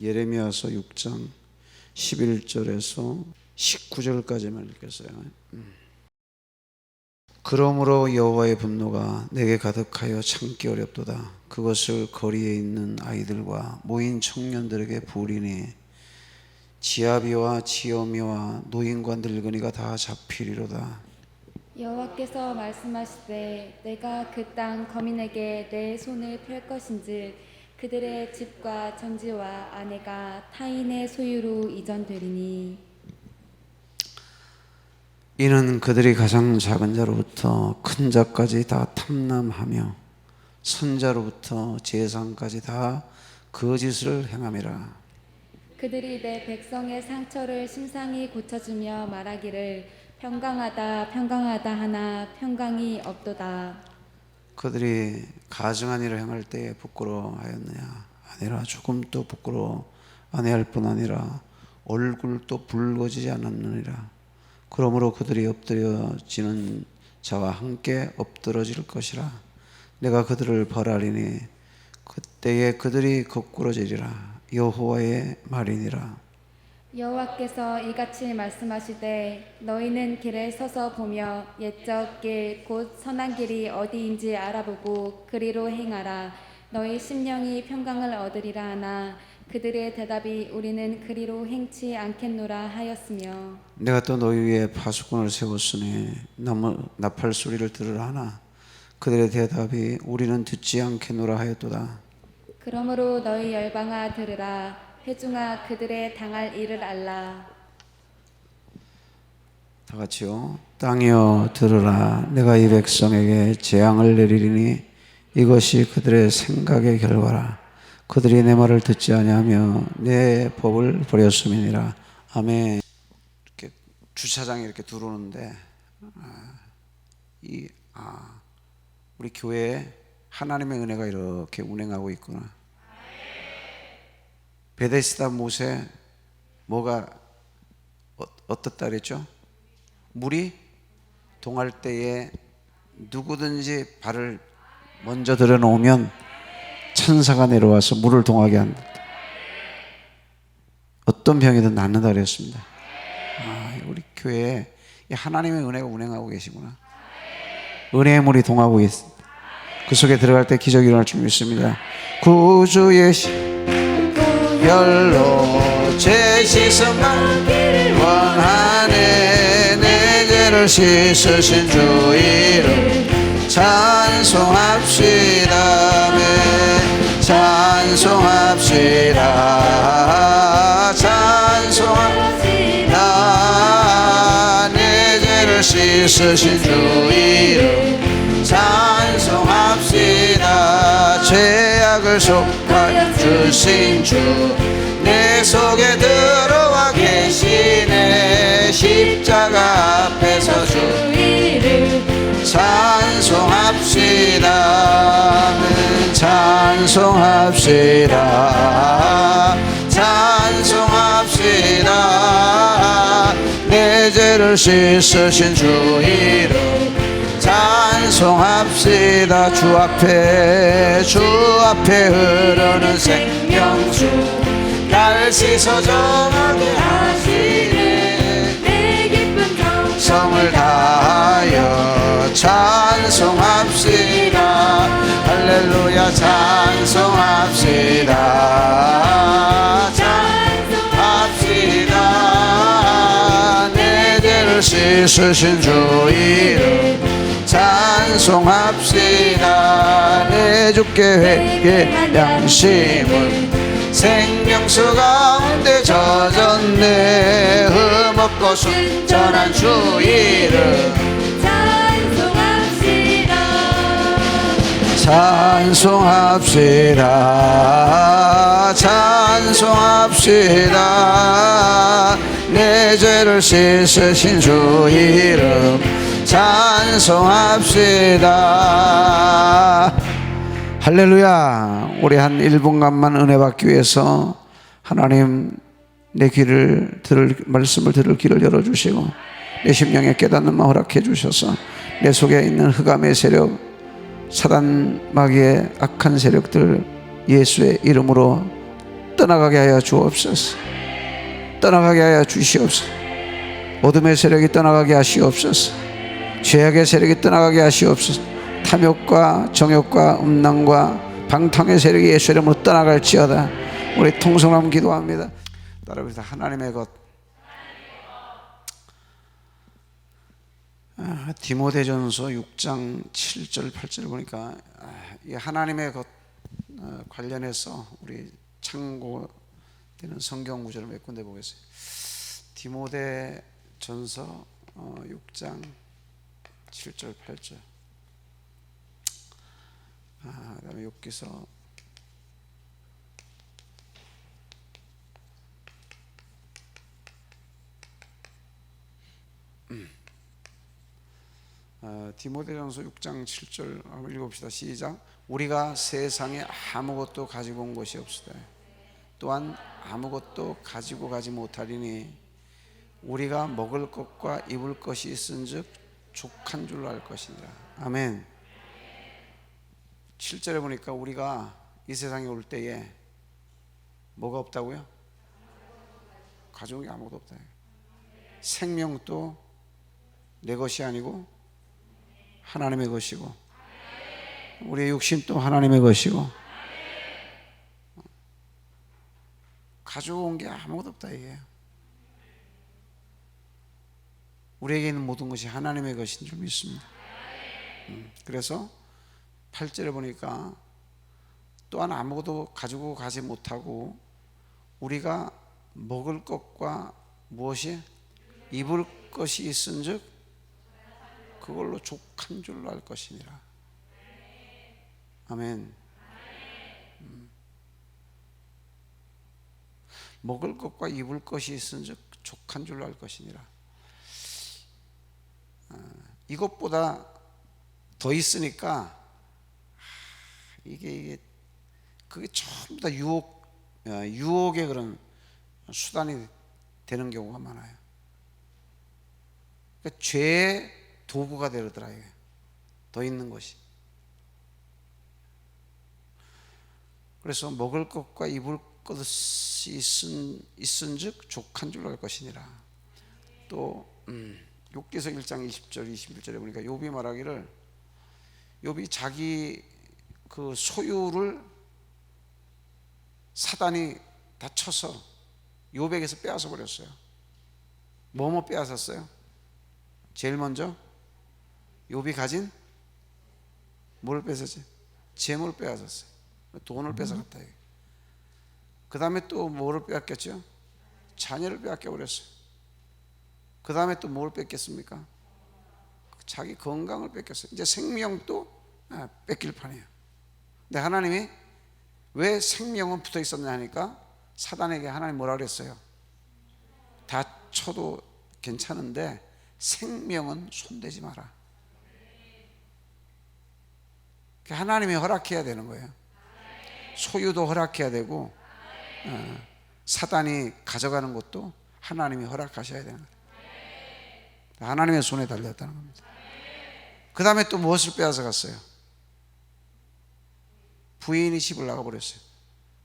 예레미야서 6장 11절에서 19절까지만 읽겠어요. 그러므로 여호와의 분노가 내게 가득하여 참기 어렵도다. 그것을 거리에 있는 아이들과 모인 청년들에게 부으리니 지아비와 지어미와 노인과 늙은이가 다 잡히리로다. 여호와께서 말씀하시되 내가 그 땅 거민에게 내 손을 펼 것인즉 그들의 집과 전지와 아내가 타인의 소유로 이전되리니 이는 그들이 가장 작은 자로부터 큰 자까지 다 탐람하며 선자로부터 제사장까지 다 거짓을 행함이라. 그들이 내 백성의 상처를 심상히 고쳐주며 말하기를 평강하다 평강하다 하나 평강이 없도다. 그들이 가증한 일을 행할 때에 부끄러워하였느냐? 아니라 조금도 부끄러워 아니할 뿐 아니라 얼굴도 붉어지지 않았느니라. 그러므로 그들이 엎드려지는 자와 함께 엎드러질 것이라. 내가 그들을 벌하리니 그때에 그들이 거꾸러지리라. 여호와의 말이니라. 여호와께서 이같이 말씀하시되 너희는 길에 서서 보며 옛적 길 곧 선한 길이 어디인지 알아보고 그리로 행하라. 너희 심령이 평강을 얻으리라 하나 그들의 대답이 우리는 그리로 행치 않겠노라 하였으며 내가 또 너희 위에 파수꾼을 세웠으니 나팔 소리를 들으라 하나 그들의 대답이 우리는 듣지 않겠노라 하였도다. 그러므로 너희 열방아 들으라. 회중아 그들의 당할 일을 알라. 다 같이요. 땅이여 들으라. 내가 이 백성에게 재앙을 내리리니 이것이 그들의 생각의 결과라. 그들이 내 말을 듣지 아니하며 내 법을 버렸음이니라. 아멘. 이렇게 주차장에 이렇게 들어오는데 우리 교회에 하나님의 은혜가 이렇게 운행하고 있구나. 베데스다 못에 뭐가 어떻다 그랬죠? 물이 동할 때에 누구든지 발을 먼저 들여놓으면 천사가 내려와서 물을 동하게 한다. 어떤 병이든 낫는다 그랬습니다. 우리 교회에 하나님의 은혜가 운행하고 계시구나. 은혜의 물이 동하고 있습니다. 그 속에 들어갈 때 기적이 일어날 줄 믿습니다. 구주의 별로 죄 씻음만 원하네. 내 죄를 씻으신 주 이름 찬송합시다. 찬송합시다. 찬송합시다. 내 죄를 씻으신 주 이름 찬송합시다. 죄악을 속하여 주신 주 내 속에 들어와 계시네. 십자가 앞에서 주 이름 찬송합시다. 찬송합시다. 찬송합시다. 내 죄를 씻으신 주 이름 찬송합시다. 주 앞에 흐르는 생명수 날 씻어 정하게 하시네. 내 기쁜 정성을 다하여 찬송합시다. 할렐루야 찬송합시다. 찬송합시다. 내 죄를 씻으신 주 이름 찬송합시다. 내 주께 회개 양심은 생명수 가운데 젖었네. 흠없고 순전한 주 이름 찬송합시다. 찬송합시다. 내 죄를 씻으신 주 이름 찬송합시다. 할렐루야. 우리 한 1분간만 은혜 받기 위해서 하나님 내 귀를 말씀을 들을 귀를 열어주시고 내 심령에 깨닫는 마음 허락해 주셔서 내 속에 있는 흑암의 세력, 사단 마귀의 악한 세력들 예수의 이름으로 떠나가게 하여 주옵소서. 떠나가게 하여 주시옵소서. 어둠의 세력이 떠나가게 하시옵소서. 죄악의 세력이 떠나가게 하시옵소서. 탐욕과 정욕과 음란과 방탕의 세력이 예수 이름으로 떠나갈지어다. 우리 통성함 기도합니다. 따라합니다. 하나님의 것. 디모데전서 6장 7절 8절 보니까 이 하나님의 것 관련해서 우리 참고되는 성경 구절을 몇 군데 보겠어요. 디모데전서 6장 7절 8절. 그다음에 욥기서 디모데전서 6장 7절 한번 읽어봅시다. 시작. 우리가 세상에 아무것도 가지고 온 것이 없으되 또한 아무것도 가지고 가지 못하리니 우리가 먹을 것과 입을 것이 있은즉 족한 줄로 알 것이니라. 아멘. 7절에 보니까 우리가 이 세상에 올 때에 뭐가 없다고요? 가져온 게 아무것도 없다. 생명도 내 것이 아니고 하나님의 것이고, 우리의 육신도 하나님의 것이고, 가져온 게 아무것도 없다 이게. 우리에게 있는 모든 것이 하나님의 것인 줄 믿습니다. 그래서 8절에 보니까 또한 아무것도 가지고 가지 못하고 우리가 먹을 것과 무엇이 입을 것이 있은즉 그걸로 족한 줄로 알 것이니라. 아멘. 먹을 것과 입을 것이 있은즉 족한 줄로 알 것이니라. 이것보다 더 있으니까 이게 그게 전부 다 유혹의 그런 수단이 되는 경우가 많아요. 그러니까 죄의 도구가 되더라 이게. 더 있는 것이. 그래서 먹을 것과 입을 것이 있은즉 족한 줄로 알 것이니라. 또 욥기서 1장 20절 21절에 보니까 욥이 말하기를, 욥이 자기 그 소유를 사단이 다 쳐서 욥에게서 빼앗아 버렸어요. 뭐뭐 빼앗았어요? 제일 먼저 욥이 가진 뭘 뺏었지? 재물을 빼앗았어요. 돈을 뺏어갔다. 그 다음에 또 뭐를 빼앗겼죠? 자녀를 빼앗겨 버렸어요. 그 다음에 또 뭘 뺏겼습니까? 자기 건강을 뺏겼어요. 이제 생명도 뺏길 판이에요. 근데 하나님이 왜 생명은 붙어 있었냐 하니까 사단에게 하나님 뭐라 그랬어요? 다쳐도 괜찮은데 생명은 손대지 마라. 하나님이 허락해야 되는 거예요. 소유도 허락해야 되고 사단이 가져가는 것도 하나님이 허락하셔야 되는 거예요. 하나님의 손에 달렸다는 겁니다. 그 다음에 또 무엇을 빼앗아 갔어요? 부인이 집을 나가버렸어요.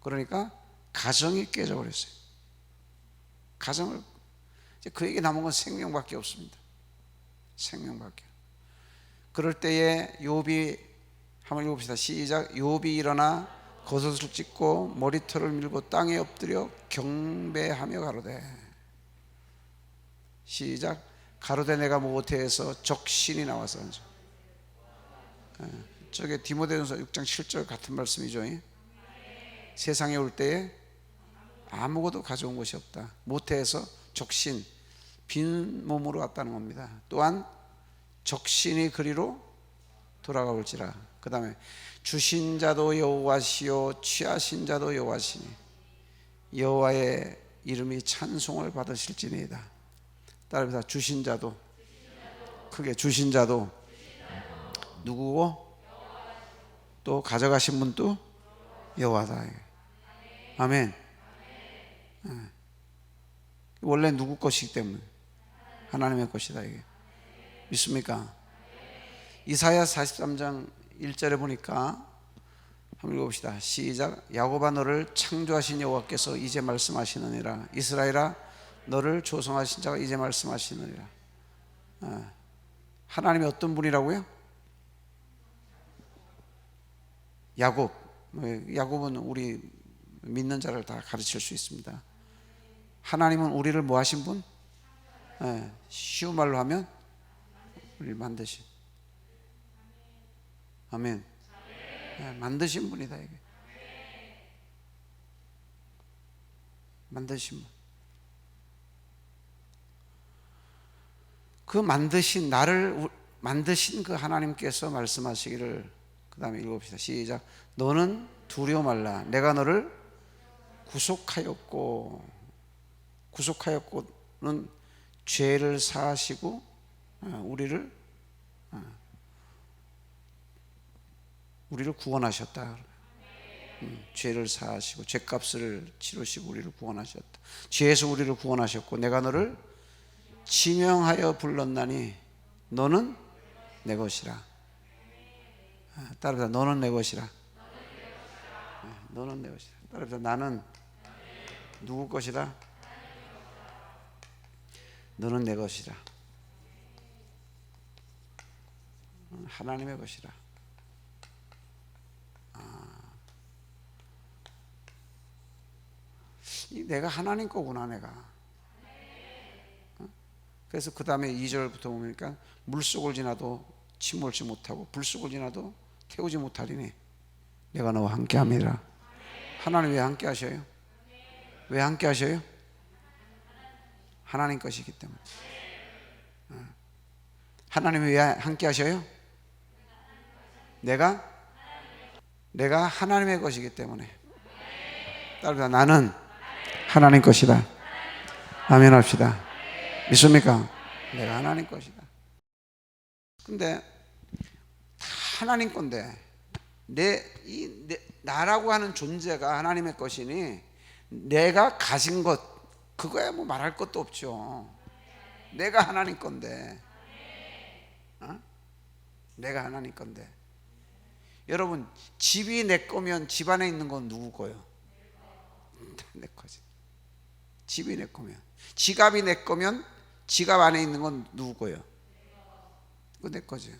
그러니까 가정이 깨져버렸어요. 가정을, 이제 그에게 남은 건 생명밖에 없습니다. 생명밖에. 그럴 때에 욥이 한번 읽어봅시다. 시작. 욥이 일어나 겉옷을 찢고 머리털을 밀고 땅에 엎드려 경배하며 가로되. 시작. 가로되 내가 못해서 적신이 나와서. 저게 디모데전서 6장 7절 같은 말씀이죠. 세상에 올 때에 아무것도 가져온 것이 없다. 모태에서 적신, 빈 몸으로 왔다는 겁니다. 또한 적신이 그리로 돌아가 볼지라. 그 다음에 주신 자도 여호와시요 취하신 자도 여호와시니 여호와의 이름이 찬송을 받으실지니이다. 따라합니다. 주신 자도, 크게 주신 자도 누구고 또 가져가신 분도 여호와다. 아멘. 원래 누구 것이기 때문에 하나님의 것이다 이게. 믿습니까? 이사야 43장 1절에 보니까 한번 읽어봅시다. 시작. 야곱아 너를 창조하신 여호와께서 이제 말씀하시느니라. 이스라엘아 너를 조성하신 자가 이제 말씀하시느니라. 하나님이 어떤 분이라고요? 야곱. 야곱은 우리 믿는 자를 다 가르칠 수 있습니다. 하나님은 우리를 뭐 하신 분? 쉬운 말로 하면 우리를 만드신. 아멘. 만드신 분이다 이게. 만드신 분. 그 만드신 나를 만드신 그 하나님께서 말씀하시기를, 그 다음에 읽어봅시다. 시작. 너는 두려워 말라. 내가 너를 구속하였고. 구속하였고는 죄를 사하시고 우리를 구원하셨다. 죄를 사하시고 죄값을 치르시고 우리를 구원하셨다. 죄에서 우리를 구원하셨고 내가 너를 지명하여 불렀나니 너는 내 것이라. 따라서 너는 내 것이라. 너는 내 것이라. 따라서 나는 누구 것이라? 너는 내 것이라. 하나님의 것이라. 내가 하나님 거구나 내가. 그래서 그 다음에 2절부터 보니까 물속을 지나도 침몰치 못하고 불속을 지나도 태우지 못하리니 내가 너와 함께함이라. 하나님 왜 함께 하셔요? 왜 함께 하셔요? 하나님 것이기 때문에. 하나님이 왜 함께 하셔요? 내가 하나님의 것이기 때문에. 따라서 나는 하나님 것이다. 아멘 합시다. 믿습니까? 내가 하나님 것이다. 근데 다 하나님 건데 나라고 하는 존재가 하나님의 것이니 내가 가진 것 그거야 뭐 말할 것도 없죠. 내가 하나님 건데. 내가 하나님 건데. 여러분 집이 내 거면 집 안에 있는 건 누구 거요? 다 내 거지. 집이 내 거면. 지갑이 내 거면 지갑 안에 있는 건 누구 거요? 그거 내 거죠.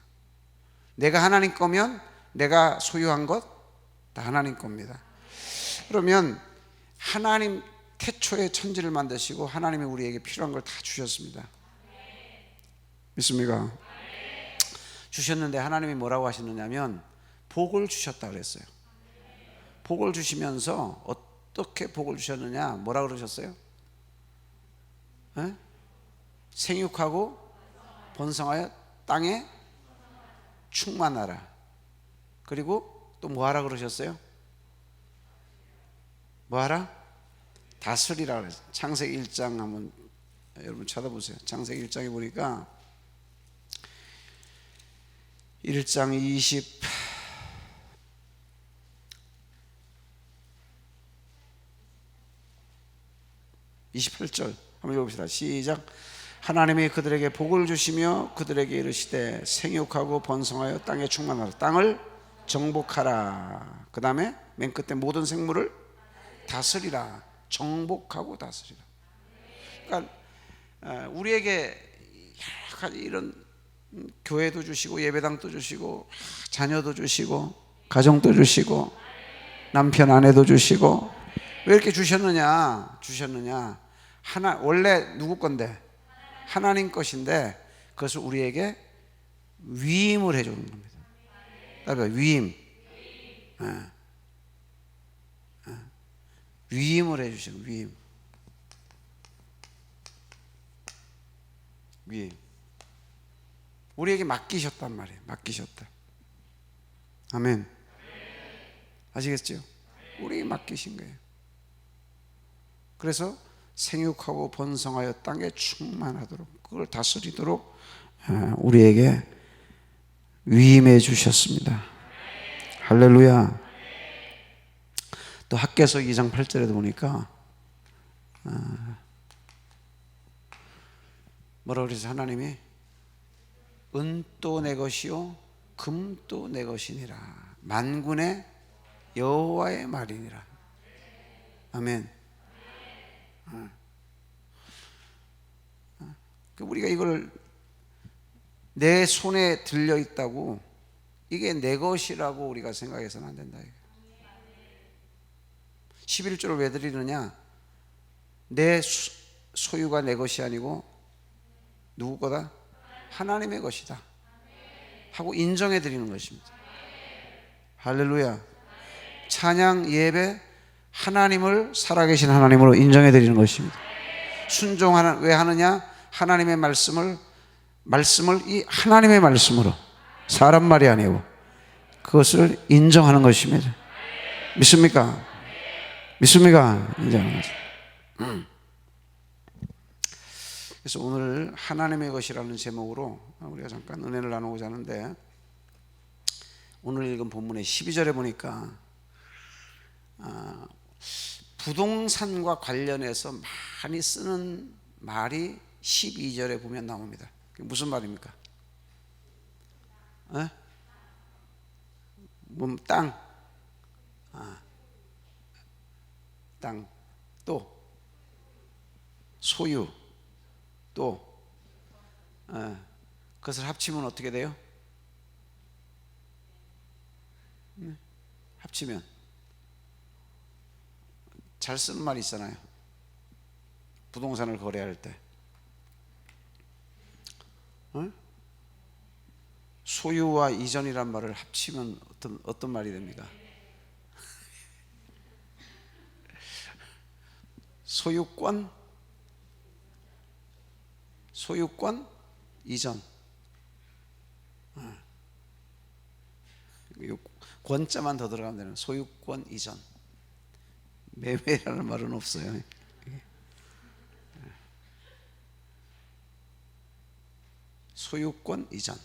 내가 하나님 거면 내가 소유한 것 다 하나님 겁니다. 그러면 하나님 태초에 천지를 만드시고 하나님이 우리에게 필요한 걸 다 주셨습니다. 믿습니까? 주셨는데 하나님이 뭐라고 하시느냐면 복을 주셨다 그랬어요. 복을 주시면서 어떻게 복을 주셨느냐? 뭐라 그러셨어요? 생육하고 번성하여 땅에 충만하라. 그리고 또 뭐하라 그러셨어요? 뭐하라? 다스리라 그랬어요. 창세기 1장 한번 여러분 찾아보세요. 창세기 1장에 보니까 1장 28절 한번 읽어봅시다. 시작. 하나님이 그들에게 복을 주시며 그들에게 이르시되 생육하고 번성하여 땅에 충만하라. 땅을 정복하라. 그 다음에 맨 끝에 모든 생물을 다스리라. 정복하고 다스리라. 그러니까 우리에게 여러 가지 이런 교회도 주시고 예배당도 주시고 자녀도 주시고 가정도 주시고 남편 아내도 주시고 왜 이렇게 주셨느냐? 원래 누구 건데? 하나님 것인데 그것을 우리에게 위임을 해주는 겁니다. 위임. 위임을 해주시는 위임. 우리에게 맡기셨단 말이에요. 맡기셨다. 아멘. 아시겠죠? 우리에게 맡기신 거예요. 그래서 생육하고 번성하여 땅에 충만하도록 그걸 다스리도록 우리에게 위임해 주셨습니다. 할렐루야. 또 학개서 2장 8절에도 보니까 뭐라고 그러죠? 하나님이 은도 내 것이요 금도 내 것이니라. 만군의 여호와의 말이니라. 아멘. 우리가 이걸 내 손에 들려 있다고 이게 내 것이라고 우리가 생각해서는 안 된다. 11조를 왜 드리느냐? 내 소유가 내 것이 아니고 누구 거다? 하나님의 것이다 하고 인정해 드리는 것입니다. 할렐루야. 찬양 예배, 하나님을 살아계신 하나님으로 인정해 드리는 것입니다. 순종하는, 왜 하느냐? 하나님의 말씀을 이 하나님의 말씀으로, 사람 말이 아니고 그것을 인정하는 것입니다. 믿습니까? 믿습니까? 인정하는 거죠. 그래서 오늘 하나님의 것이라는 제목으로 우리가 잠깐 은혜를 나누고자 하는데, 오늘 읽은 본문의 12절에 보니까 부동산과 관련해서 많이 쓰는 말이 12절에 보면 나옵니다. 그게 무슨 말입니까? 땅, 땅, 또 소유, 또 그것을 합치면 어떻게 돼요? 합치면 잘 쓰는 말이 있잖아요. 부동산을 거래할 때 소유와 이전이란 말을 합치면 어떤 말이 됩니까? 소유권 이전. 권자만 더 들어가면 되는 소유권 이전. 매매라는 말은 없어요. 소유권 이전.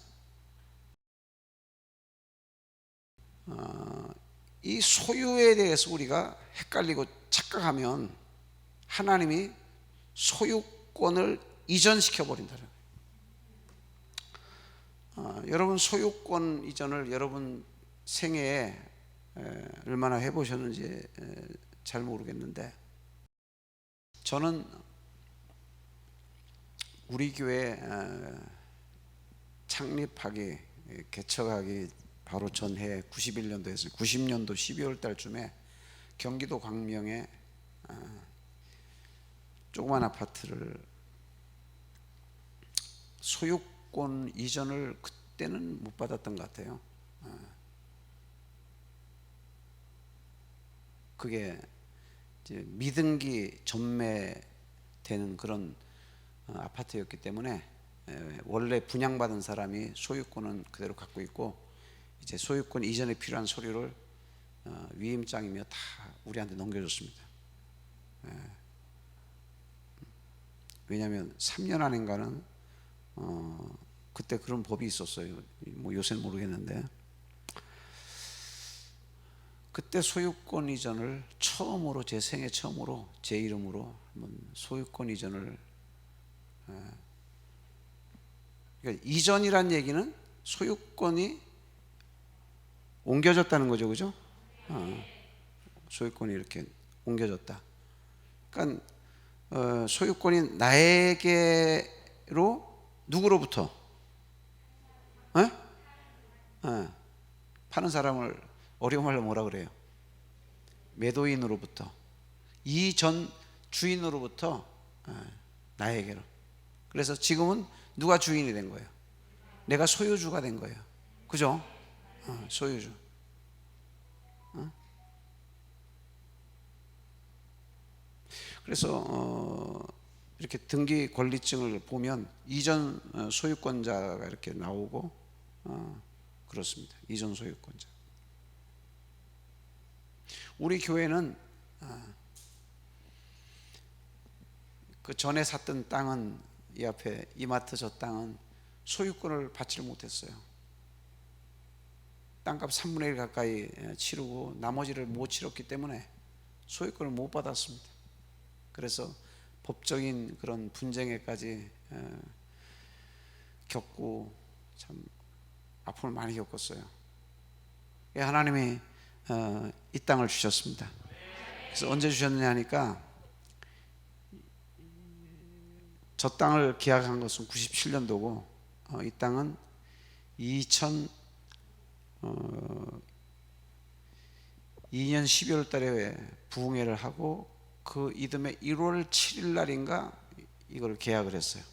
이 소유에 대해서 우리가 헷갈리고 착각하면 하나님이 소유권을 이전시켜 버린다는 거예요. 여러분 소유권 이전을 여러분 생애에 얼마나 해보셨는지 잘 모르겠는데, 저는 우리 교회 창립하기, 개척하기 바로 전해 91년도에서 90년도 12월 달쯤에 경기도 광명에 조그만 아파트를 소유권 이전을 그때는 못 받았던 것 같아요. 그게 이제 미등기 전매되는 그런 아파트였기 때문에 원래 분양받은 사람이 소유권은 그대로 갖고 있고, 이제 소유권 이전에 필요한 서류를 위임장이며 다 우리한테 넘겨줬습니다. 왜냐하면 3년 안인가는 그때 그런 법이 있었어요. 뭐 요새는 모르겠는데, 그때 소유권 이전을 처음으로, 제 생애 처음으로 제 이름으로 한번 소유권 이전을, 그러니까 이전이란 얘기는 소유권이 옮겨졌다는 거죠, 그죠? 소유권이 이렇게 옮겨졌다. 그러니까 소유권이 나에게로, 누구로부터? 파는 사람을 어려운 말로 뭐라 그래요? 매도인으로부터, 이전 주인으로부터 나에게로. 그래서 지금은 누가 주인이 된 거예요? 내가 소유주가 된 거예요. 그죠? 소유주. 그래서 이렇게 등기 권리증을 보면 이전 소유권자가 이렇게 나오고 그렇습니다. 이전 소유권자. 우리 교회는 그 전에 샀던 땅은, 이 앞에 이마트 저 땅은 소유권을 받지를 못했어요. 땅값 3분의 1 가까이 치르고 나머지를 못 치렀기 때문에 소유권을 못 받았습니다. 그래서 법적인 그런 분쟁에까지 겪고 참 아픔을 많이 겪었어요. 하나님이 이 땅을 주셨습니다. 그래서 언제 주셨느냐 하니까 저 땅을 계약한 것은 97년도고 이 땅은 2002년 12월 달에 부흥회를 하고 그 이듬해 1월 7일 날인가 이걸 계약을 했어요.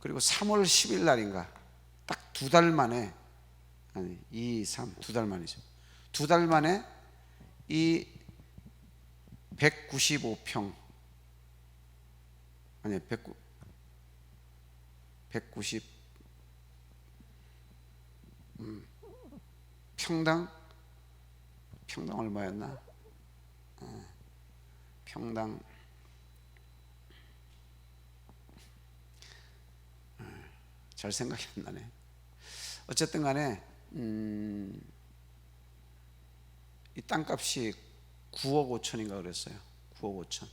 그리고 3월 10일 날인가 딱 두 달 만에, 아니 2, 3 두 달 만이죠. 두 달 만에 이 195평 아니 190 평당 얼마였나? 평당 잘 생각이 안 나네. 어쨌든 간에 이 땅값이 9억 5천인가 그랬어요. 9억 5천.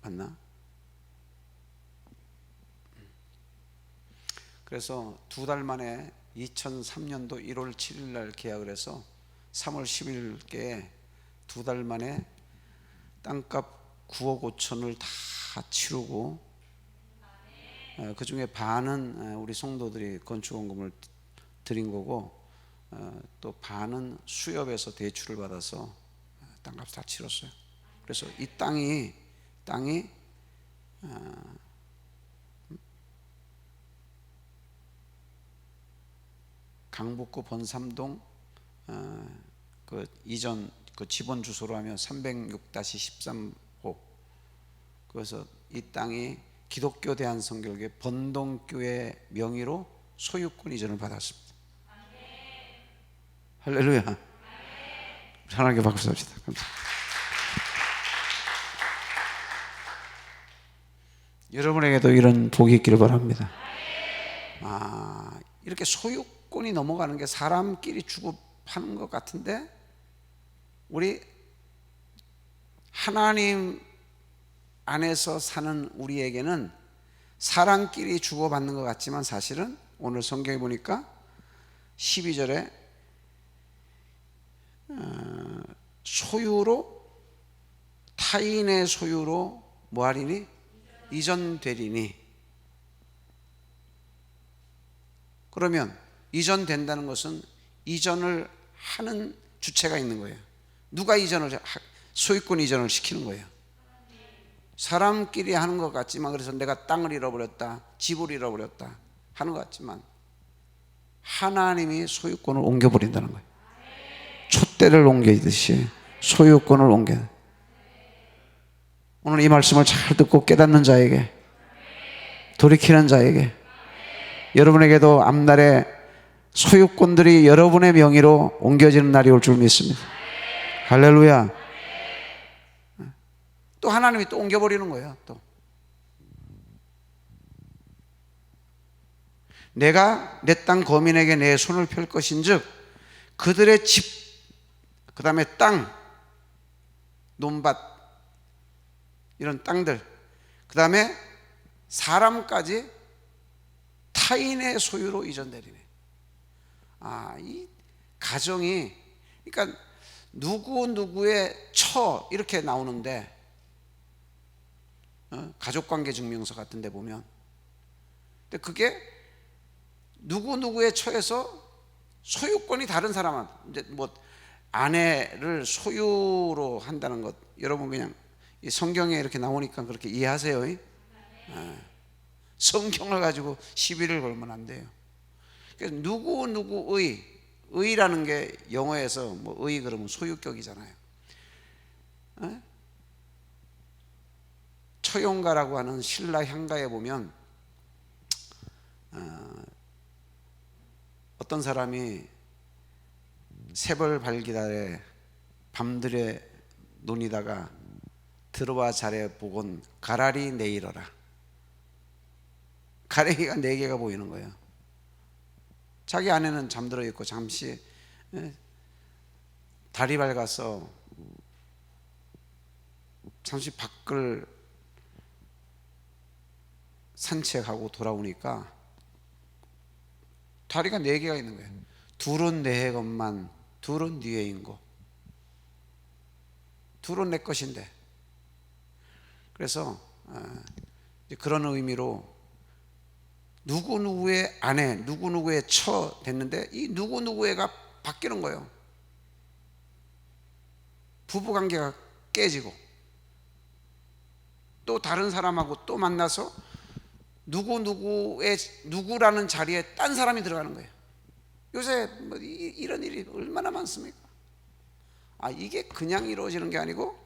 맞나? 그래서 두 달 만에 2003년도 1월 7일 날 계약을 해서 3월 10일께 두 달 만에 땅값 9억 5천을 다 치르고 그 중에 반은 우리 성도들이 건축원금을 드린 거고 또 반은 수협에서 대출을 받아서 땅값 다 치렀어요. 그래서 이 땅이 강북구 번삼동 그 이전 그 지번 주소로 하면 306-13호. 그래서 이 땅이 기독교 대한성결교회 번동교회 명의로 소유권 이전을 받았습니다. 할렐루야. 하나님께 박수 합시다. 감사합니다. 여러분에게도 이런 복이 있기를 바랍니다. 이렇게 소유권이 넘어가는 게 사람끼리 주고 파는 것 같은데 우리 하나님 안에서 사는 우리에게는 사람끼리 주고받는 것 같지만 사실은 오늘 성경에 보니까 12절에 소유로 타인의 소유로 뭐하리니? 이전되리니. 그러면 이전된다는 것은 이전을 하는 주체가 있는 거예요. 누가 소유권 이전을 시키는 거예요? 사람끼리 하는 것 같지만, 그래서 내가 땅을 잃어버렸다, 집을 잃어버렸다 하는 것 같지만 하나님이 소유권을 옮겨버린다는 거예요. 촛대를 옮기듯이 소유권을 옮겨요. 오늘 이 말씀을 잘 듣고 깨닫는 자에게, 돌이키는 자에게, 여러분에게도 앞날에 소유권들이 여러분의 명의로 옮겨지는 날이 올 줄 믿습니다. 할렐루야. 또 하나님이 또 옮겨버리는 거예요. 또 내가 내 땅 거민에게 내 손을 펼 것인즉 그들의 집, 그 다음에 땅, 논밭, 이런 땅들, 그 다음에 사람까지 타인의 소유로 이전되리네. 이 가정이, 그러니까 누구누구의 처 이렇게 나오는데 가족관계 증명서 같은 데 보면, 근데 그게 누구누구의 처에서 소유권이 다른 사람한테, 이제 뭐 아내를 소유로 한다는 것, 여러분 그냥 이 성경에 이렇게 나오니까 그렇게 이해하세요. 성경을 가지고 시비를 걸면 안 돼요. 그래서 누구누구의, 의라는 게 영어에서 뭐 의 그러면 소유격이잖아요. 처용가라고 하는 신라 향가에 보면 어떤 사람이 세벌 발기달에 밤들에 논이다가 들어와 자래 보곤 가라리 내일어라. 가래기가 4개가 보이는 거예요. 자기 아내는 잠들어 있고 잠시 달이 밝아서 잠시 밖을 산책하고 돌아오니까 다리가 4개가 있는 거예요. 둘은 내 것만, 둘은 네 인고, 둘은 내 것인데. 그래서 이제 그런 의미로 누구누구의 아내, 누구누구의 처 됐는데 이 누구누구의가 바뀌는 거예요. 부부관계가 깨지고 또 다른 사람하고 또 만나서 누구누구의 누구라는 자리에 딴 사람이 들어가는 거예요. 요새 뭐 이런 일이 얼마나 많습니까? 이게 그냥 이루어지는 게 아니고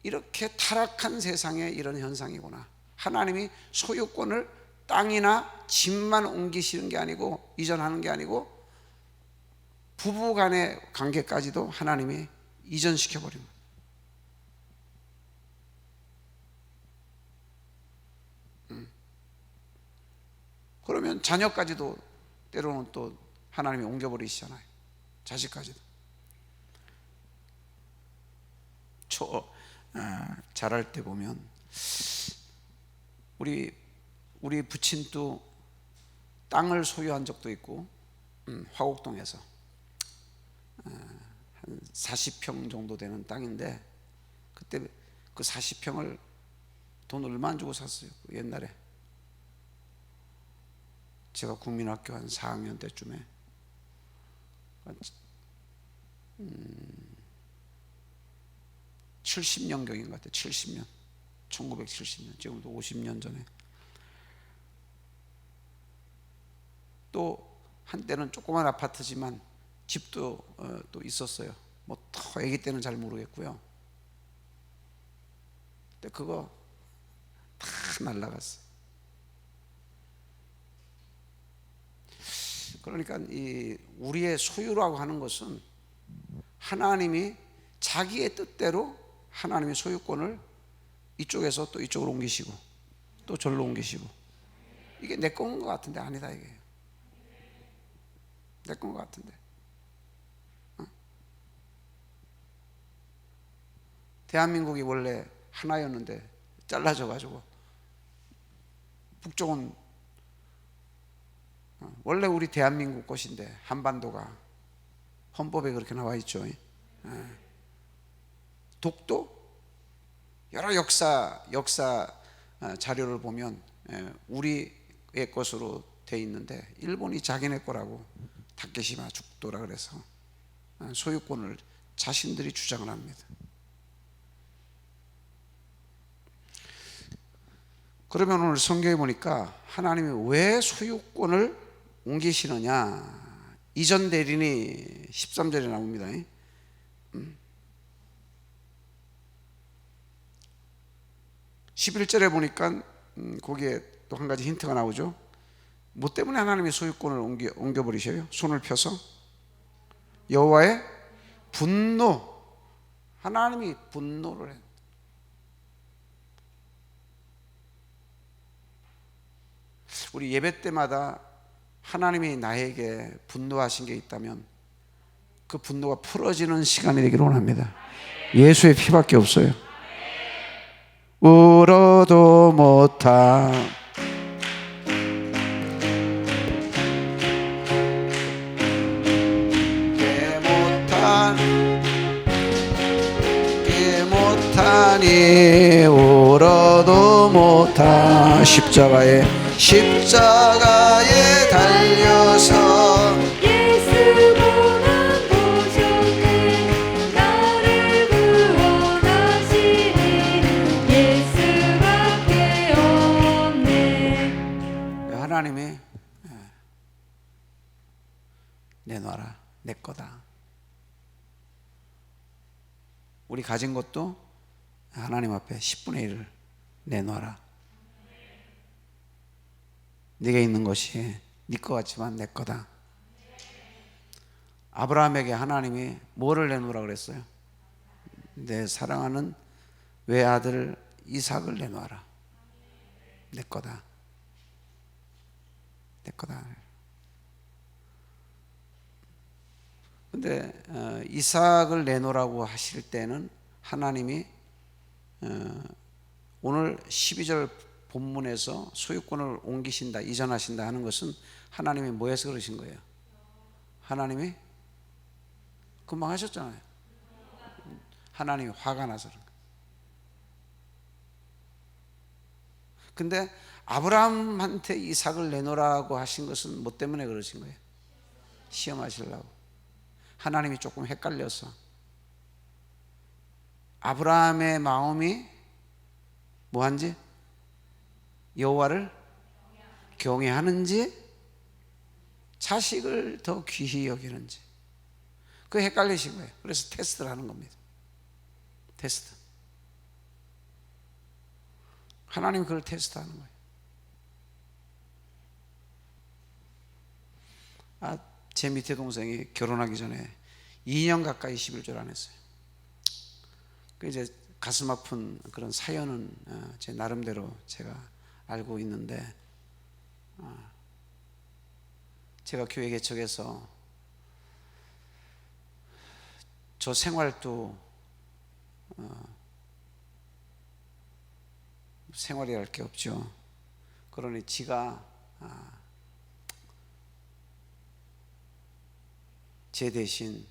이렇게 타락한 세상에 이런 현상이구나. 하나님이 소유권을 땅이나 집만 옮기시는 게 아니고, 이전하는 게 아니고 부부 간의 관계까지도 하나님이 이전시켜 버린 거예요. 그러면 자녀까지도 때로는 또 하나님이 옮겨버리시잖아요. 자식까지도. 자랄 때 보면 우리 부친도 땅을 소유한 적도 있고, 화곡동에서 한 40평 정도 되는 땅인데, 그때 그 40평을 돈 얼마 안 주고 샀어요. 옛날에 제가 국민학교 한 4학년 때쯤에 70년경인 것 같아요. 70년, 1970년, 지금부터 50년 전에. 또 한때는 조그만 아파트지만 집도 또 있었어요. 뭐 더 아기 때는 잘 모르겠고요. 근데 그거 다 날라갔어요. 그러니까 이 우리의 소유라고 하는 것은 하나님이 자기의 뜻대로 하나님의 소유권을 이쪽에서 또 이쪽으로 옮기시고 또 절로 옮기시고, 이게 내 건인 것 같은데 아니다, 이게 내 건 것 같은데. 대한민국이 원래 하나였는데 잘라져 가지고 북쪽은 원래 우리 대한민국 것인데 한반도가 헌법에 그렇게 나와 있죠. 독도 여러 역사 자료를 보면 우리의 것으로 돼 있는데 일본이 자기네 거라고 다케시마 죽도라 그래서 소유권을 자신들이 주장을 합니다. 그러면 오늘 성경에 보니까 하나님이 왜 소유권을 옮기시느냐, 이전 대리인이 13절에 나옵니다. 11절에 보니까 거기에 또 한 가지 힌트가 나오죠. 뭐 때문에 하나님이 소유권을 옮겨버리셔요? 손을 펴서 여호와의 분노, 하나님이 분노를 해요. 우리 예배 때마다 하나님이 나에게 분노하신 게 있다면 그 분노가 풀어지는 시간이 되기를 원합니다. 예수의 피밖에 없어요. 울어도 못한 못하니 울어도 못한 십자가에 달려서 예수보다 보셨네. 나를 구원하시니 예수밖에 없네. 하나님이 내놔라, 내 거다. 우리 가진 것도 하나님 앞에 10분의 1을 내놔라. 네가 있는 것이 네 거 같지만 내 거다. 아브라함에게 하나님이 뭐를 내놓으라 그랬어요? 내 사랑하는 외아들 이삭을 내놔라. 내 거다. 내 거다. 근데 이삭을 내놓으라고 하실 때는 하나님이 오늘 12절 본문에서 소유권을 옮기신다, 이전하신다 하는 것은 하나님이 뭐해서 그러신 거예요? 하나님이 금방 하셨잖아요. 하나님이 화가 나서 그런 거예요. 근데 아브라함한테 이삭을 내놓으라고 하신 것은 뭐 때문에 그러신 거예요? 시험하시려고. 하나님이 조금 헷갈려서. 아브라함의 마음이 뭐한지? 여호와를 경외하는지 자식을 더 귀히 여기는지 그 헷갈리신 거예요. 그래서 테스트를 하는 겁니다. 테스트. 하나님 그걸 테스트하는 거예요. 제 밑에 동생이 결혼하기 전에 2년 가까이 11조를 안 했어요. 그 이제 가슴 아픈 그런 사연은 제 나름대로 제가 알고 있는데, 제가 교회 개척해서 저 생활도 생활이 할 게 없죠. 그러니 지가 제 대신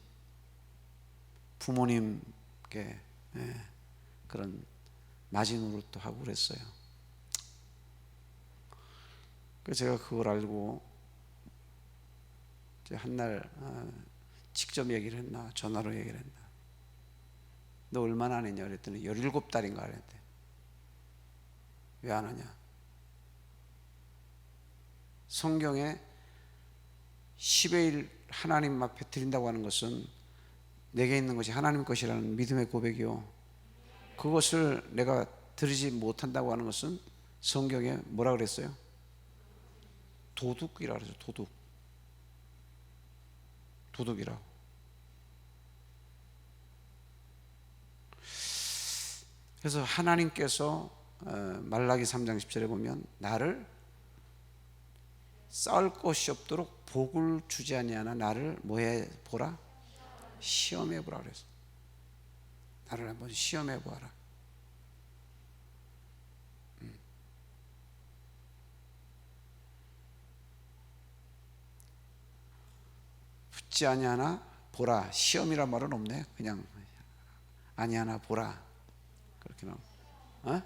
부모님께 그런 마지노릇도 하고 그랬어요. 그래서 제가 그걸 알고 한날 직접 얘기를 했나 전화로 얘기를 했나, 너 얼마나 안 했냐 그랬더니 17달인가 그랬대. 왜 안 하냐? 성경에 10의 1 하나님 앞에 드린다고 하는 것은 내게 있는 것이 하나님 것이라는 믿음의 고백이요, 그것을 내가 드리지 못한다고 하는 것은 성경에 뭐라 그랬어요? 도둑이라고 그러죠. 도둑이라고. 그래서 하나님께서 말라기 3장 10절에 보면 나를 쌓을 것이 없도록 복을 주지 아니하나 나를 뭐해 보라? 시험해 보라 그랬어. 나를 한번 시험해 보아라. 붙지 아니하나 보라. 시험이란 말은 없네. 그냥 아니하나 보라. 그렇게 나와.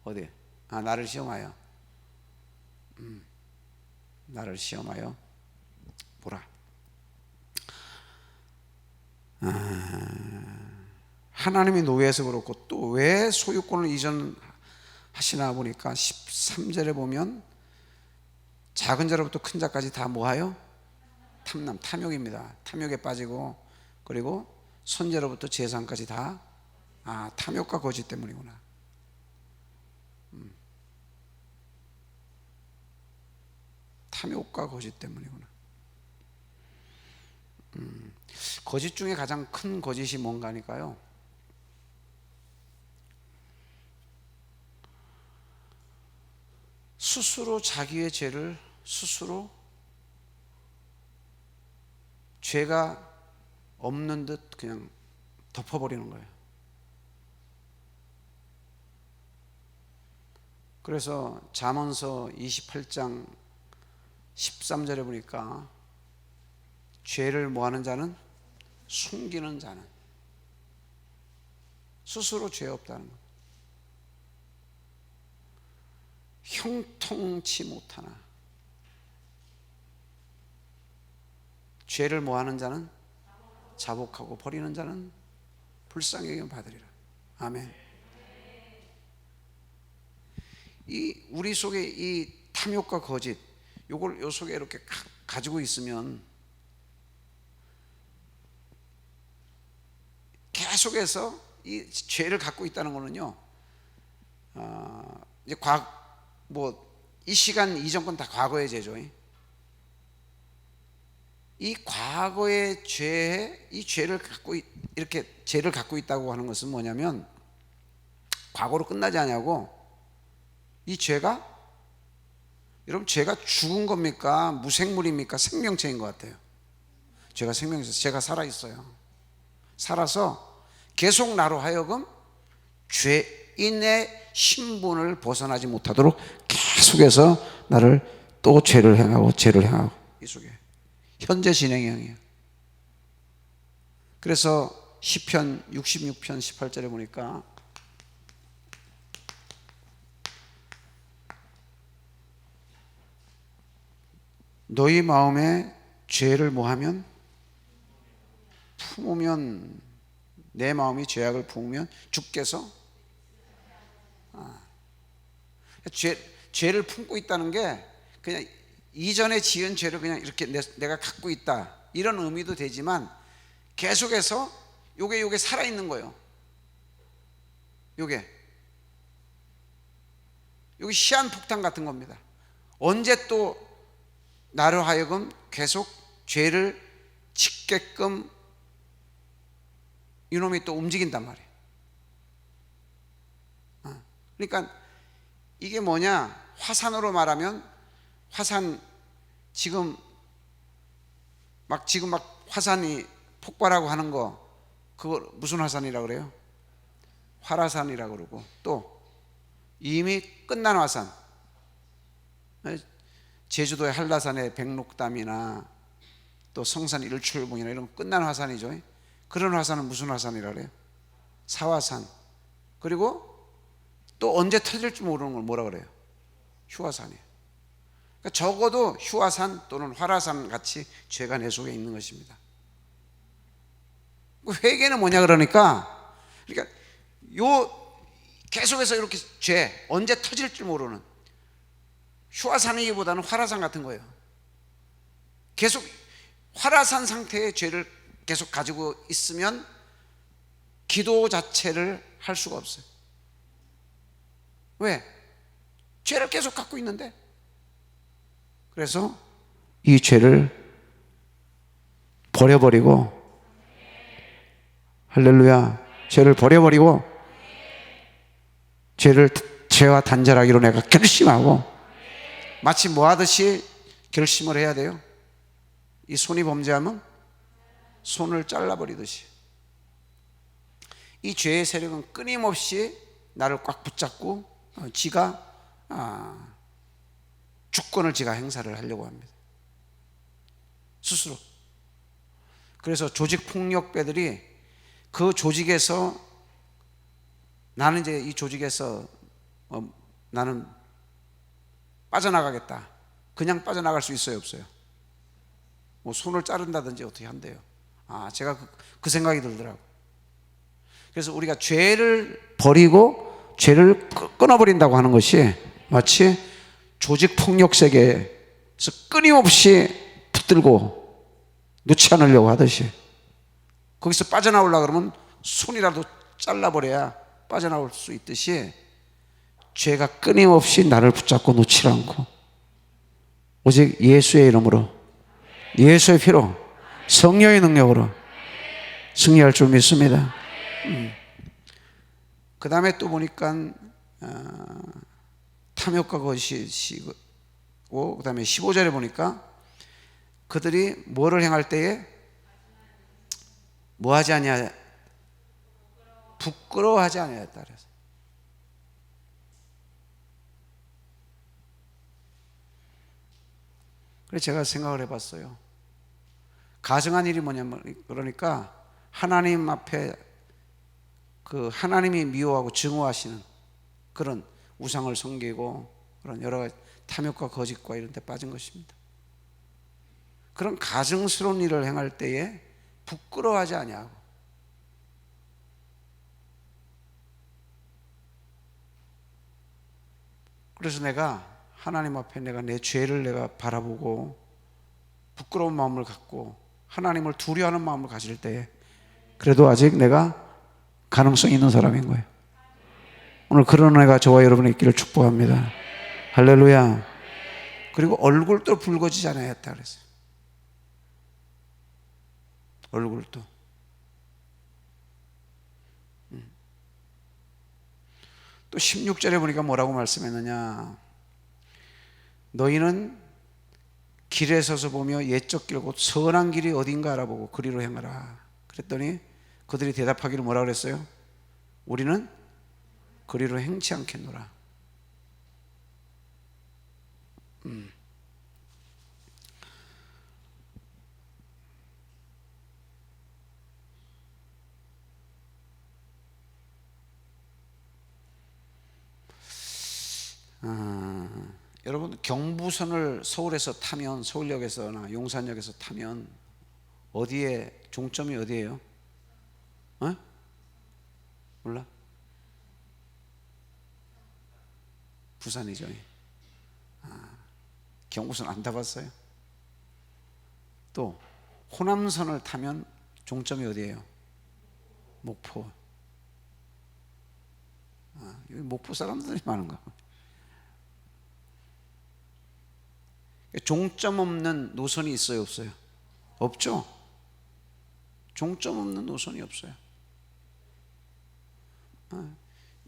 어디? 나를 시험하여. 나를 시험하여 보라. 하나님이 노예해서 그렇고 또 왜 소유권을 이전하시나 보니까 13절에 보면 작은 자로부터 큰 자까지 다 뭐하여? 탐욕입니다. 탐욕에 빠지고, 그리고 선제로부터 재산까지 다 탐욕과 거짓 때문이구나. 탐욕과 거짓 때문이구나. 거짓 중에 가장 큰 거짓이 뭔가 하니까요, 스스로 자기의 죄를 스스로 죄가 없는 듯 그냥 덮어버리는 거예요. 그래서 잠언서 28장 13절에 보니까 죄를 뭐하는 자는? 숨기는 자는. 스스로 죄 없다는 것. 형통치 못하나. 죄를 뭐하는 자는? 자복하고 버리는 자는 불쌍히 여김 받으리라. 아멘. 이 우리 속에 이 탐욕과 거짓, 요걸 요 속에 이렇게 가지고 있으면 계속해서 이 죄를 갖고 있다는 거는요, 이제 이 시간 이전 건 다 과거의 죄죠. 이 과거의 죄에 이 죄를 갖고 이렇게 죄를 갖고 있다고 하는 것은 뭐냐면 과거로 끝나지 않냐고. 이 죄가, 여러분, 죄가 죽은 겁니까? 무생물입니까? 생명체인 것 같아요. 죄가 생명체에서 죄가 살아 있어요. 살아서 계속 나로 하여금 죄인의 신분을 벗어나지 못하도록 계속해서 나를 또 죄를 행하고 이 속에 현재 진행형이에요. 그래서 시편 66편 18절에 보니까 너희 마음에 죄를 뭐하면 품으면, 내 마음이 죄악을 품으면 주께서 죄를 품고 있다는 게 그냥 이전에 지은 죄를 그냥 이렇게 내가 갖고 있다 이런 의미도 되지만 계속해서 요게 살아있는 거예요. 요게 시한폭탄 같은 겁니다. 언제 또 나를 하여금 계속 죄를 짓게끔 이놈이 또 움직인단 말이에요. 그러니까 이게 뭐냐, 화산으로 말하면 화산 지금 막 화산이 폭발하고 하는 거, 그거 무슨 화산이라고 그래요? 활화산이라고 그러고, 또 이미 끝난 화산, 제주도의 한라산의 백록담이나 또 성산 일출봉이나 이런 거 끝난 화산이죠. 그런 화산은 무슨 화산이라고 그래요? 사화산. 그리고 또 언제 터질지 모르는 걸 뭐라 그래요? 휴화산이에요. 그러니까 적어도 휴화산 또는 활화산 같이 죄가 내 속에 있는 것입니다. 회개는 뭐냐 그러니까 계속해서 이렇게 죄 언제 터질지 모르는 휴화산이기보다는 활화산 같은 거예요. 계속 활화산 상태의 죄를 계속 가지고 있으면 기도 자체를 할 수가 없어요. 왜? 죄를 계속 갖고 있는데. 그래서 이 죄를 버려버리고, 할렐루야, 죄를 버려버리고 죄와 단절하기로 내가 결심하고, 마치 뭐 하듯이 결심을 해야 돼요. 이 손이 범죄하면 손을 잘라버리듯이 이 죄의 세력은 끊임없이 나를 꽉 붙잡고 지가 주권을 지가 행사를 하려고 합니다. 스스로. 그래서 조직폭력배들이 그 조직에서, 나는 이제 이 조직에서 나는 빠져나가겠다. 그냥 빠져나갈 수 있어요, 없어요? 뭐 손을 자른다든지 어떻게 한대요. 제가 그 생각이 들더라고. 그래서 우리가 죄를 버리고 죄를 끊어버린다고 하는 것이 마치 조직폭력 세계에서 끊임없이 붙들고 놓지 않으려고 하듯이, 거기서 빠져나오려고 그러면 손이라도 잘라버려야 빠져나올 수 있듯이, 죄가 끊임없이 나를 붙잡고 놓지 않고 오직 예수의 이름으로, 예수의 피로, 성령의 능력으로 승리할 줄 믿습니다. 그 다음에 또 보니까 탐욕과 거짓이고, 그 다음에 15절에 보니까 그들이 뭐를 행할 때에 뭐 하지 아니하, 부끄러워하지 아니하였다 그래서. 그래서 제가 생각을 해봤어요. 가증한 일이 뭐냐면, 그러니까 하나님 앞에 그 하나님이 미워하고 증오하시는 그런 우상을 섬기고 그런 여러 가지 탐욕과 거짓과 이런 데 빠진 것입니다. 그런 가증스러운 일을 행할 때에 부끄러워하지 아니하고, 그래서 내가 하나님 앞에 내가 내 죄를 내가 바라보고 부끄러운 마음을 갖고 하나님을 두려워하는 마음을 가질 때에 그래도 아직 내가 가능성이 있는 사람인 거예요. 오늘 그런 은혜가 저와 여러분의 있기를 축복합니다. 할렐루야. 그리고 얼굴도 붉어지지 않아야겠다 그랬어요. 얼굴도. 또 16절에 보니까 뭐라고 말씀했느냐, 너희는 길에 서서 보며 옛적 길 곧 선한 길이 어딘가 알아보고 그리로 행하라. 그랬더니 그들이 대답하기를 뭐라 그랬어요? 우리는 그리로 행치 않겠노라. 여러분 경부선을 서울에서 타면, 서울역에서나 용산역에서 타면 어디에 종점이 어디예요? 어? 몰라? 부산이죠. 경부선 안 타봤어요? 또 호남선을 타면 종점이 어디예요? 목포. 여기 목포 사람들이 많은가? 종점 없는 노선이 있어요, 없어요? 없죠. 종점 없는 노선이 없어요.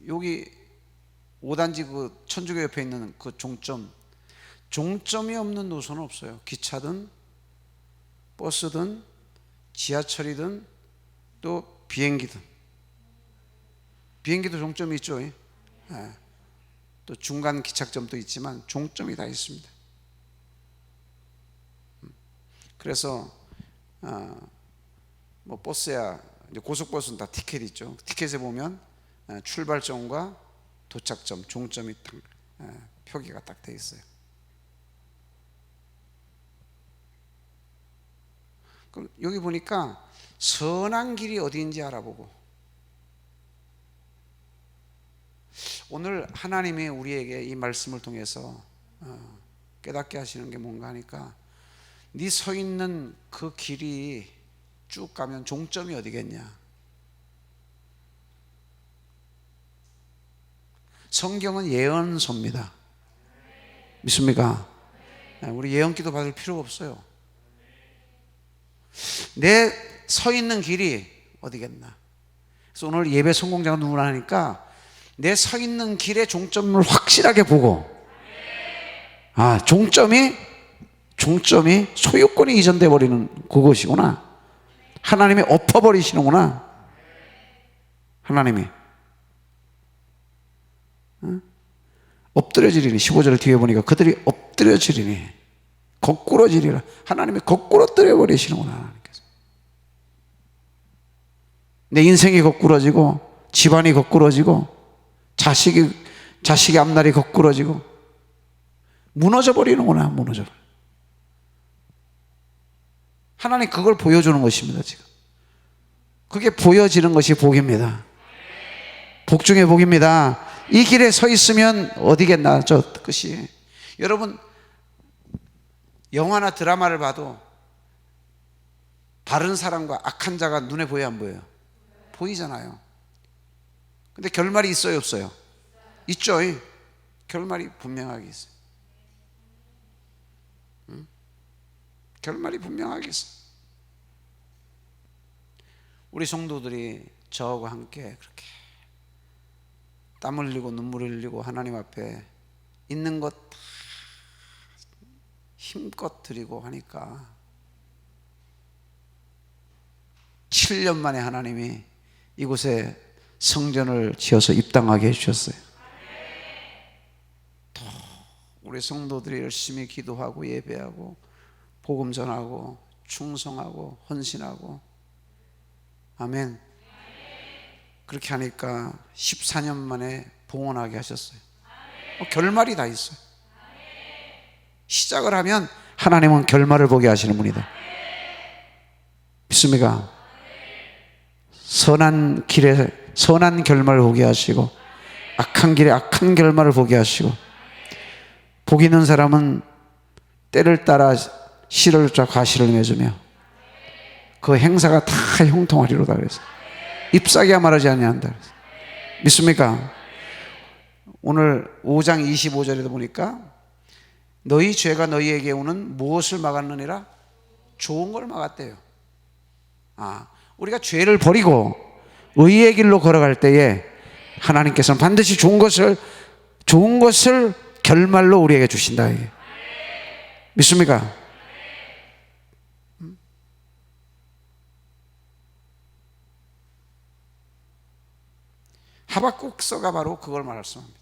여기 5단지 그 천주교 옆에 있는 그 종점이 없는 노선은 없어요. 기차든 버스든 지하철이든 또 비행기든. 비행기도 종점이 있죠. 또 중간 기착점도 있지만 종점이 다 있습니다. 그래서 뭐 버스야, 이제 고속버스는 다 티켓 있죠. 티켓에 보면 출발점과 도착점, 종점이 딱 표기가 딱 돼 있어요. 그럼 여기 보니까 선한 길이 어디인지 알아보고, 오늘 하나님이 우리에게 이 말씀을 통해서 깨닫게 하시는 게 뭔가 하니까, 네 서 있는 그 길이 쭉 가면 종점이 어디겠냐? 성경은 예언서입니다. 믿습니까? 우리 예언기도 받을 필요가 없어요. 내 서 있는 길이 어디겠나? 그래서 오늘 예배 성공자가 누구나 하니까 내 서 있는 길의 종점을 확실하게 보고, 종점이 소유권이 이전돼 버리는 그것이구나. 하나님이 엎어버리시는구나. 하나님이 엎드려지리니, 15절 뒤에 보니까 그들이 엎드려지리니 거꾸러지리라. 하나님이 거꾸로 떨어버리시는구나. 하나님께서. 내 인생이 거꾸러지고, 집안이 거꾸러지고, 자식의 앞날이 거꾸러지고, 무너져 버리는구나. 무너져. 하나님 그걸 보여주는 것입니다. 지금 그게 보여지는 것이 복입니다. 복 중에 복입니다. 이 길에 서 있으면 어디겠나, 저 끝이. 여러분, 영화나 드라마를 봐도 바른 사람과 악한 자가 눈에 보여요, 안 보여요? 보이잖아요. 근데 결말이 있어요, 없어요? 있죠. 결말이 분명하게 있어요. 결말이 분명하게 있어요. 우리 성도들이 저하고 함께 그렇게 땀 흘리고 눈물 흘리고 하나님 앞에 있는 것 다 힘껏 드리고 하니까 7년 만에 하나님이 이곳에 성전을 지어서 입당하게 해주셨어요. 또 우리 성도들이 열심히 기도하고 예배하고 복음 전하고 충성하고 헌신하고, 아멘. 그렇게 하니까 14년 만에 봉헌하게 하셨어요. 결말이 다 있어요. 시작을 하면 하나님은 결말을 보게 하시는 분이다. 믿습니까? 선한 길에 선한 결말을 보게 하시고, 악한 길에 악한 결말을 보게 하시고, 복 있는 사람은 때를 따라 씨를 쫙 과실을 맺으며 그 행사가 다 형통하리로다. 그래서 잎사귀가 마르지 아니한다. 믿습니까? 오늘 5장 25절에도 보니까 너희 죄가 너희에게 오는 무엇을 막았느니라? 좋은 걸 막았대요. 우리가 죄를 버리고 의의 길로 걸어갈 때에 하나님께서는 반드시 좋은 것을 결말로 우리에게 주신다. 믿습니까? 하박국서가 바로 그걸 말씀합니다.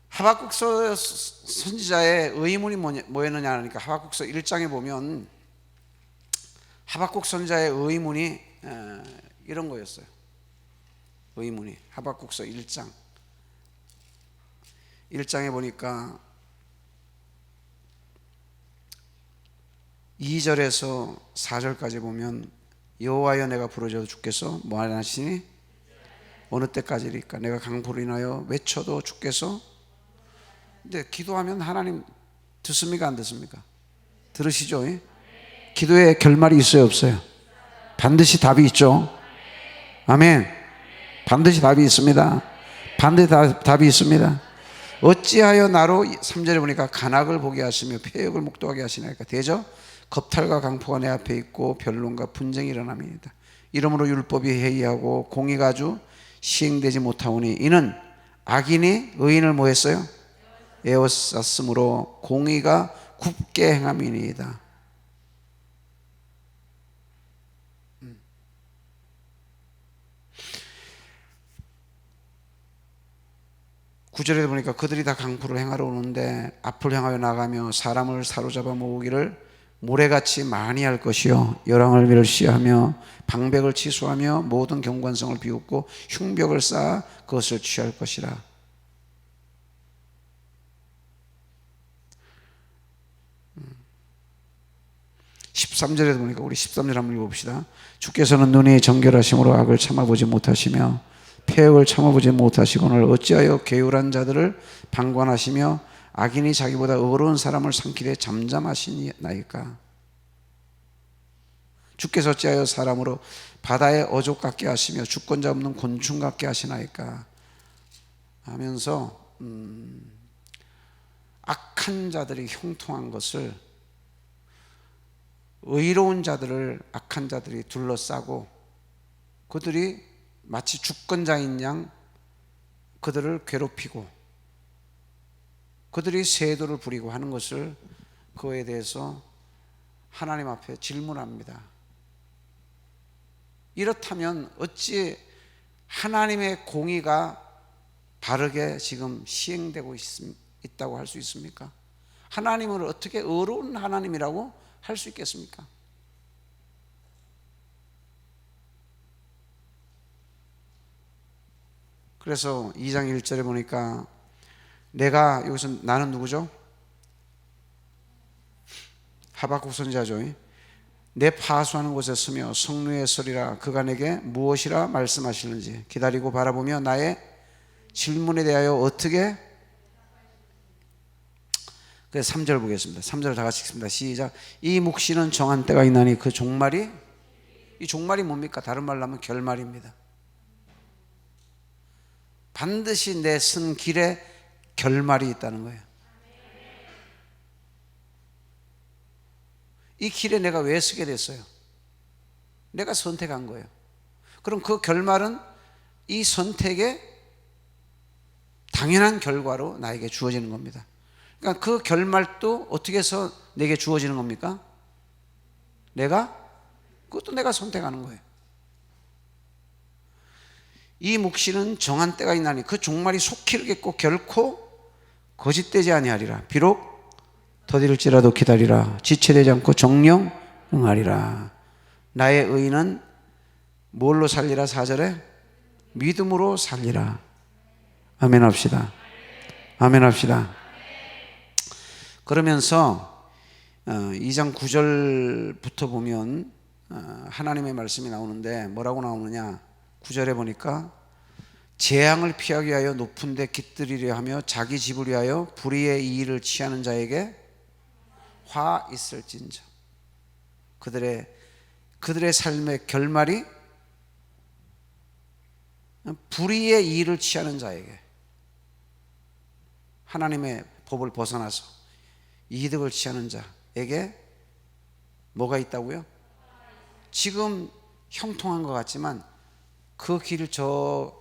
하박국서 선지자의 의문이 뭐였느냐 하니까, 하박국서 1장에 보면 하박국 선지자의 의문이 이런 거였어요. 의문이 하박국서 1장 1장에 보니까 2절에서 4절까지 보면 여호와여 내가 부르짖어 주께서 뭐 하시니 어느 때까지리까 내가 강포로 인하여 외쳐도 주께서. 근데 기도하면 하나님 듣습니까 안 듣습니까? 들으시죠? 기도에 결말이 있어요 없어요? 반드시 답이 있죠. 아멘. 반드시 답이 있습니다. 반드시 답이 있습니다. 어찌하여 나로 3절에 보니까 간악을 보게 하시며 폐역을 목도하게 하시나이까. 대저 겁탈과 강포가 내 앞에 있고 변론과 분쟁이 일어납니다. 이러므로 율법이 해이하고 공의가 아주 시행되지 못하오니 이는 악인이 의인을 뭐 했어요? 에워쌌으므로 공의가 굽게 행함이니이다. 구절에 보니까 그들이 다 강포를 행하러 오는데 앞을 향하여 나가며 사람을 사로잡아 모으기를 모래같이 많이 할 것이요 열왕을 멸시하며 방백을 취소하며 모든 경관성을 비웃고 흉벽을 쌓아 그것을 취할 것이라. 음. 13절에 보니까 우리 13절 한번 읽어봅시다. 주께서는 눈이 정결하심으로 악을 참아보지 못하시며 폐역을 참아보지 못하시거늘 어찌하여 게으른 자들을 방관하시며 악인이 자기보다 어려운 사람을 삼키되 잠잠하시나이까. 주께서 어찌하여 사람으로 바다의 어족 같게 하시며 주권자 없는 곤충 같게 하시나이까 하면서 악한 자들이 형통한 것을, 의로운 자들을 악한 자들이 둘러싸고 그들이 마치 주권자인 양 그들을 괴롭히고 그들이 세도를 부리고 하는 것을, 그에 대해서 하나님 앞에 질문합니다. 이렇다면 어찌 하나님의 공의가 바르게 지금 시행되고 있다고 할 수 있습니까? 하나님을 어떻게 어려운 하나님이라고 할 수 있겠습니까? 그래서 2장 1절에 보니까 내가, 여기서 나는 누구죠? 하박국 선지자죠. 내 파수하는 곳에 서며 성루에 서리라. 그가 내게 무엇이라 말씀하시는지 기다리고 바라보며 나의 질문에 대하여 어떻게. 그래서 3절 보겠습니다. 3절 다 같이 읽습니다. 시작. 이 묵시는 정한 때가 있나니 그 종말이, 이 종말이 뭡니까? 다른 말로 하면 결말입니다. 반드시 내 쓴 길에 결말이 있다는 거예요. 이 길에 내가 왜 서게 됐어요? 내가 선택한 거예요. 그럼 그 결말은 이 선택의 당연한 결과로 나에게 주어지는 겁니다. 그러니까 그 결말도 어떻게 해서 내게 주어지는 겁니까? 그것도 내가 선택하는 거예요. 이 묵시는 정한 때가 있나니 그 종말이 속히 이르겠고 결코 거짓되지 아니하리라. 비록 더딜지라도 기다리라. 지체되지 않고 정령 응하리라. 나의 의인은 뭘로 살리라? 4절에 믿음으로 살리라. 아멘 합시다. 아멘 합시다. 그러면서 2장 9절부터 보면 하나님의 말씀이 나오는데 뭐라고 나오느냐? 9절에 보니까 재앙을 피하기 위하여 높은 데 깃들이려 하며 자기 집을 위하여 불의의 이의를 취하는 자에게 화 있을진저. 그들의 삶의 결말이 불의의 이의를 취하는 자에게, 하나님의 법을 벗어나서 이득을 취하는 자에게 뭐가 있다고요? 지금 형통한 것 같지만 그 길, 저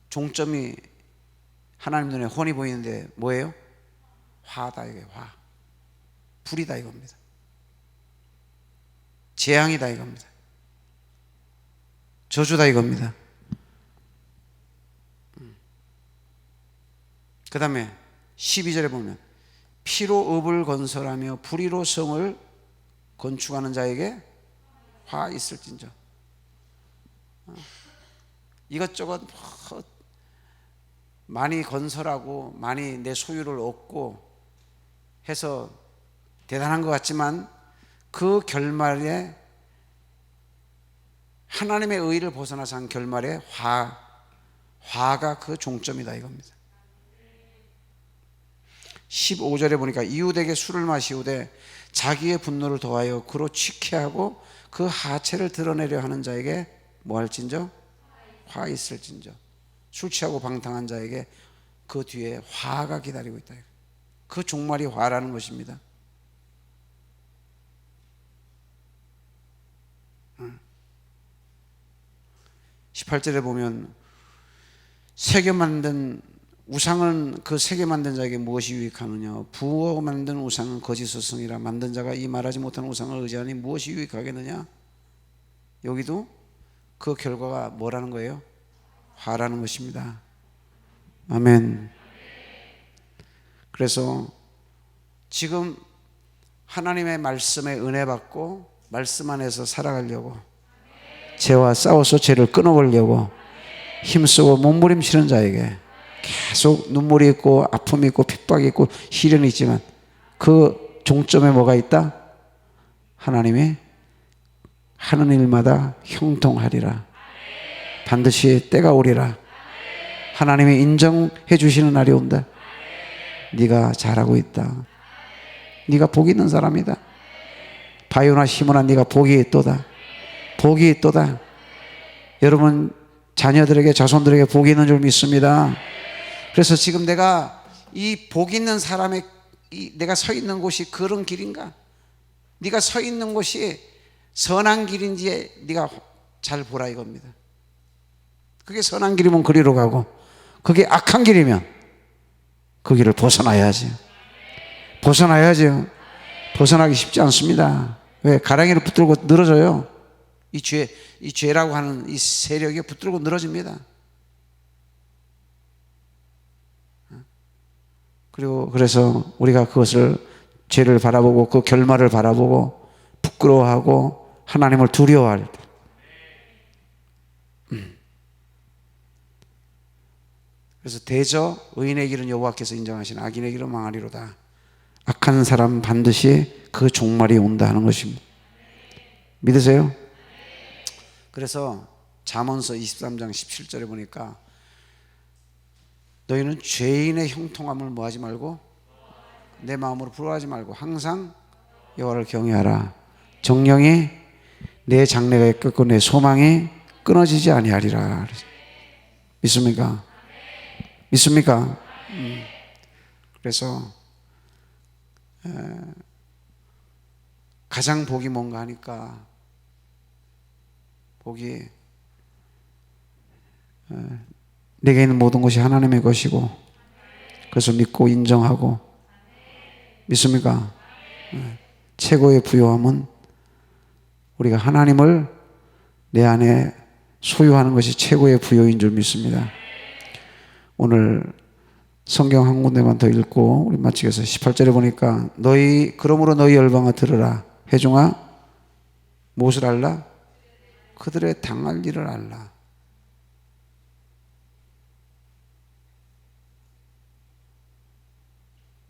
종점이 하나님 눈에 훤히 보이는데 뭐예요? 화다. 이게 화. 불이다 이겁니다. 재앙이다 이겁니다. 저주다 이겁니다. 그 다음에 12절에 보면 피로 읍을 건설하며 불의로 성을 건축하는 자에게 화 있을진저. 이것저것 많이 건설하고 많이 내 소유를 얻고 해서 대단한 것 같지만 그 결말에 하나님의 의를 벗어나서 한 결말에 화가 그 종점이다 이겁니다. 15절에 보니까 이웃에게 술을 마시우되 자기의 분노를 더하여 그로 취케하고 그 하체를 드러내려 하는 자에게 뭐 할진저? 화 있을진저. 술 취하고 방탕한 자에게 그 뒤에 화가 기다리고 있다. 그 종말이 화라는 것입니다. 18절에 보면 새겨 만든 우상은 그 새겨 만든 자에게 무엇이 유익하느냐? 부어 만든 우상은 거짓 스승이라 만든 자가 이 말하지 못한 우상을 의지하니 무엇이 유익하겠느냐? 여기도 그 결과가 뭐라는 거예요? 화라는 것입니다. 아멘. 그래서 지금 하나님의 말씀에 은혜 받고 말씀 안에서 살아가려고 죄와 싸워서 죄를 끊어보려고 힘쓰고 몸부림치는 자에게 계속 눈물이 있고 아픔이 있고 핍박이 있고 시련이 있지만 그 종점에 뭐가 있다? 하나님이 하는 일마다 형통하리라. 반드시 때가 오리라. 하나님이 인정해 주시는 날이 온다. 네가 잘하고 있다. 네가 복이 있는 사람이다. 바요나 시몬아 네가 복이 있도다. 복이 있도다. 여러분 자녀들에게 자손들에게 복이 있는 줄 믿습니다. 그래서 지금 내가 이 복 있는 사람의 내가 서 있는 곳이 그런 길인가? 네가 서 있는 곳이 선한 길인지 네가 잘 보라 이겁니다. 그게 선한 길이면 그리로 가고 그게 악한 길이면 그 길을 벗어나야지. 벗어나야죠. 벗어나기 쉽지 않습니다. 왜? 가랑이를 붙들고 늘어져요. 이 죄라고 하는 이 세력이 붙들고 늘어집니다. 그리고 그래서 우리가 그것을 죄를 바라보고 그 결말을 바라보고 부끄러워하고 하나님을 두려워할 때 그래서 대저 의인의 길은 여호와께서 인정하신 악인의 길은 망하리로다. 악한 사람 반드시 그 종말이 온다 하는 것입니다. 믿으세요? 그래서 잠언서 23장 17절에 보니까 너희는 죄인의 형통함을 뭐하지 말고 내 마음으로 부러워하지 말고 항상 여호와를 경외하라. 정령이 내 장래가 꺾고 내 소망이 끊어지지 아니하리라. 믿습니까? 믿습니까? 그래서 가장 복이 뭔가 하니까 복이 내게 있는 모든 것이 하나님의 것이고 그래서 믿고 인정하고 믿습니까? 최고의 부요함은 우리가 하나님을 내 안에 소유하는 것이 최고의 부요인 줄 믿습니다. 오늘 성경 한 군데만 더 읽고 우리 마치겠습니다. 18절에 보니까 그러므로 너희 열방아 들으라. 회중아 무엇을 알라? 그들의 당할 일을 알라.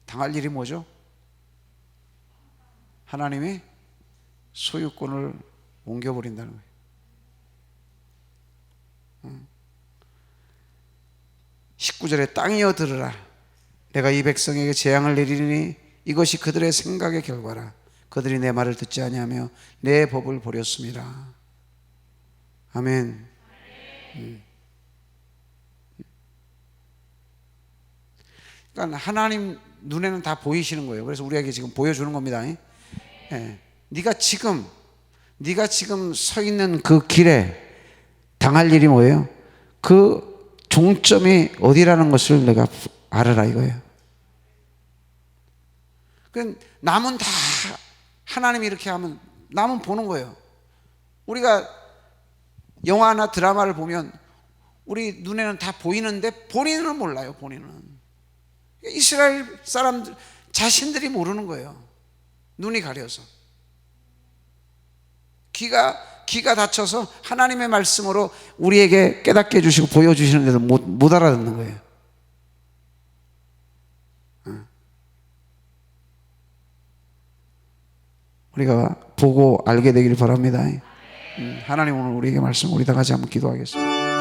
당할 일이 뭐죠? 하나님이 소유권을 옮겨버린다는 거예요. 19절에 땅이여 들으라. 내가 이 백성에게 재앙을 내리니 이것이 그들의 생각의 결과라. 그들이 내 말을 듣지 아니하며 내 법을 버렸습니다. 아멘. 그러니까 하나님 눈에는 다 보이시는 거예요. 그래서 우리에게 지금 보여주는 겁니다. 예. 네가 지금 서 있는 그 길에 당할 일이 뭐예요? 그 종점이 어디라는 것을 내가 알아라 이거예요. 남은 다 하나님이 이렇게 하면 남은 보는 거예요. 우리가 영화나 드라마를 보면 우리 눈에는 다 보이는데 본인은 몰라요. 본인은 이스라엘 사람들 자신들이 모르는 거예요. 눈이 가려서 귀가 닫혀서 하나님의 말씀으로 우리에게 깨닫게 해주시고 보여주시는데도 못 알아듣는 거예요. 우리가 보고 알게 되길 바랍니다. 하나님 오늘 우리에게 말씀 우리 다 같이 한번 기도하겠습니다.